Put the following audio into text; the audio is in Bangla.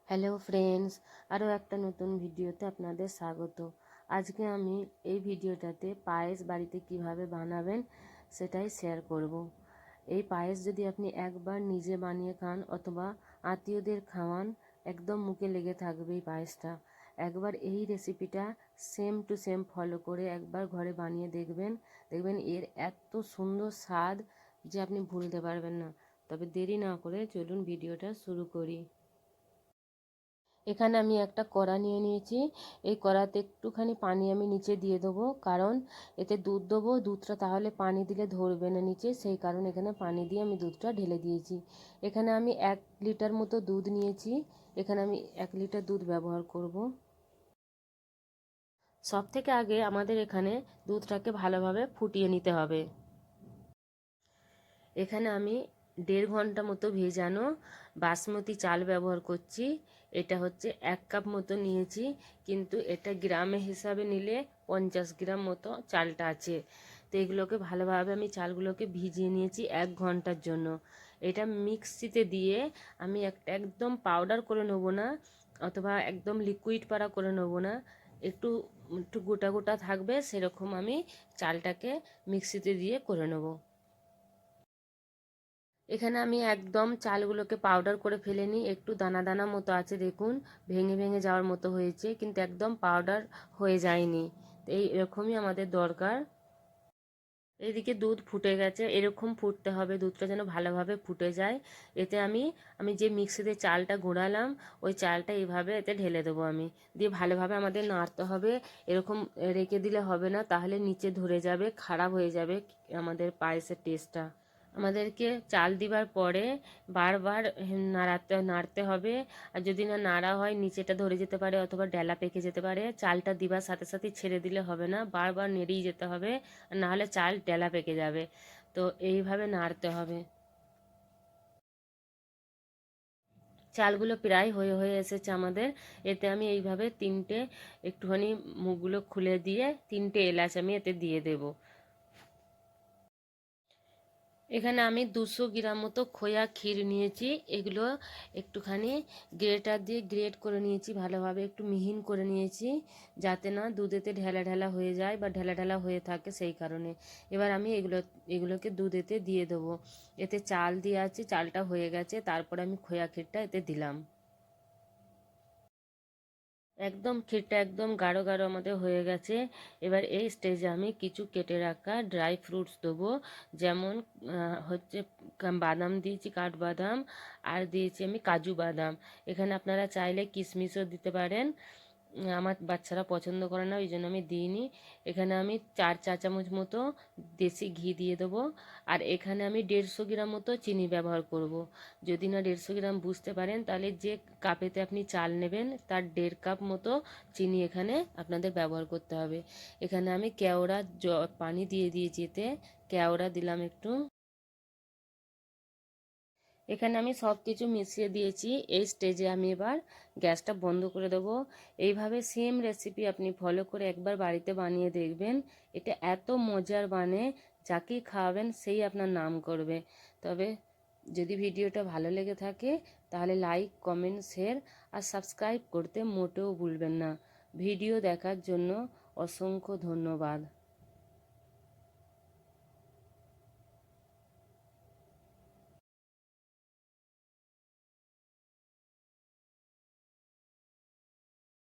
হ্যালো ফ্রেন্ডস, আরও একটা নতুন ভিডিওতে আপনাদের স্বাগত। আজকে আমি এই ভিডিওটাতে পায়েস বাড়িতে কিভাবে বানাবেন সেটাই শেয়ার করব। এই পায়েস যদি আপনি একবার নিজে বানিয়ে খান অথবা আত্মীয়দের খাওয়ান, একদম মুখে লেগে থাকবে এই পায়েসটা। একবার এই রেসিপিটা সেম টু সেম ফলো করে একবার ঘরে বানিয়ে দেখবেন, দেখবেন এর এত সুন্দর স্বাদ যে আপনি ভুলতে পারবেন না। তবে দেরি না করে চলুন ভিডিওটা শুরু করি। এখানে আমি একটা কড়া নিয়ে নিয়েছি। এই কড়াতে একটুখানি পানি আমি নিচে দিয়ে দেবো, কারণ এতে দুধ দেবো। দুধটা তাহলে পানি দিলে ধরবে না নিচে, সেই কারণে এখানে পানি দিয়ে আমি দুধটা ঢেলে দিয়েছি। এখানে আমি 1 লিটার মতো দুধ নিয়েছি। এখানে আমি 1 লিটার দুধ ব্যবহার করব। সব থেকে আগে আমাদের এখানে দুধটাকে ভালোভাবে ফুটিয়ে নিতে হবে। এখানে আমি 1.5 ঘন্টা মতো ভেজানো বাসমতি চাল ব্যবহার করছি। এটা হচ্ছে 1 কাপ মতো নিয়েছি, কিন্তু এটা গ্রামে হিসাবে নিলে 50 গ্রাম মতো চালটা আছে। তো এগুলোকে ভালোভাবে আমি চালগুলোকে ভিজিয়ে নিয়েছি 1 ঘন্টার জন্য। এটা মিক্সিতে দিয়ে আমি একদম পাউডার করে নেবো না, অথবা একদম লিকুইড পারা করে নেবো না, একটু একটু গোটা গোটা থাকবে সেরকম আমি চালটাকে মিক্সিতে দিয়ে করে নেবো। এখানে আমি একদম চালগুলোকে পাউডার করে ফেলিনি, একটু দানা দানা মতো আছে, দেখুন ভেঙে ভেঙে যাওয়ার মতো হয়েছে, কিন্তু একদম পাউডার হয়ে যায়নি। তো এরকমই আমাদের দরকার। এইদিকে দুধ ফুটে গেছে, এরকম ফুটতে হবে, দুধটা যেন ভালোভাবে ফুটে যায়। এতে আমি যে মিক্সিতে চালটা গুঁড়ালাম ওই চালটা এইভাবে এতে ঢেলে দেবো আমি, দিয়ে ভালোভাবে আমাদের নাড়তে হবে। এরকম রেখে দিলে হবে না, তাহলে নিচে ধরে যাবে, খারাপ হয়ে যাবে আমাদের পায়েসের টেস্টটা। আমাদেরকে চাল দিবার পরে বারবার নাড়তে হবে। আর যদি না নাড়া হয় নিচেটা ধরে যেতে পারে অথবা ডেলা পেকে যেতে পারে। চালটা দিবার সাথে সাথে ছেড়ে দিলে হবে না, বারবার নেড়েই যেতে হবে, আর নাহলে চাল ডেলা পেকে যাবে। তো এইভাবে নাড়তে হবে। চালগুলো প্রায় হয়ে হয়ে এসেছে আমাদের। এতে আমি এইভাবে একটুখানি মুখগুলো খুলে দিয়ে 3টে এলাচ আমি এতে দিয়ে দেবো। এখানে আমি 200 গ্রাম মতো খোয়া ক্ষীর নিয়েছি। এগুলো একটুখানি গ্রেটার দিয়ে গ্রেট করে নিয়েছি, ভালোভাবে একটু মিহিন করে নিয়েছি, যাতে না দুধেতে ঢেলা ঢেলা হয়ে যায় বা ঢেলা ঢেলা হয়ে থাকে, সেই কারণে। এবার আমি এগুলোকে দুধেতে দিয়ে দেবো। এতে চাল দিয়ে আছে, চালটা হয়ে গেছে, তারপর আমি খোয়া ক্ষীরটা এতে দিলাম। একদম ক্ষীরটা একদম গাঢ় গাঢ় আমাদের হয়ে গেছে। এবার এই স্টেজে আমি কিছু কেটে রাখা ড্রাই ফ্রুটস দেবো। যেমন হচ্ছে বাদাম দিয়েছি, কাঠবাদাম, আর দিয়েছি আমি কাজু বাদাম। এখানে আপনারা চাইলে কিশমিশও দিতে পারেন। আমার বাচ্চারা পছন্দ করে না, ওই জন্য আমি দিইনি। এখানে আমি 4 চা চামচ মতো দেশি ঘি দিয়ে দেবো। আর এখানে আমি 150 গ্রাম মতো চিনি ব্যবহার করব। যদি না 150 গ্রাম বুঝতে পারেন, তাহলে যে কাপেতে আপনি চাল নেবেন তার 1.5 কাপ মতো চিনি এখানে আপনাদের ব্যবহার করতে হবে। এখানে আমি কেওড়া পানি দিয়ে দিয়েছি, এতে কেওড়া দিলাম একটু। এখানে আমি সব কিছু মিশিয়ে দিয়েছি। এই স্টেজে আমি এবার গ্যাসটা বন্ধ করে দেবো। এইভাবে সেম রেসিপি আপনি ফলো করে একবার বাড়িতে বানিয়ে দেখবেন। এটা এত মজার বানে, যাকেই খাওয়াবেন সেই আপনার নাম করবে। তবে যদি ভিডিওটা ভালো লেগে থাকে তাহলে লাইক, কমেন্ট, শেয়ার আর সাবস্ক্রাইব করতে মোটেও ভুলবেন না। ভিডিও দেখার জন্য অসংখ্য ধন্যবাদ।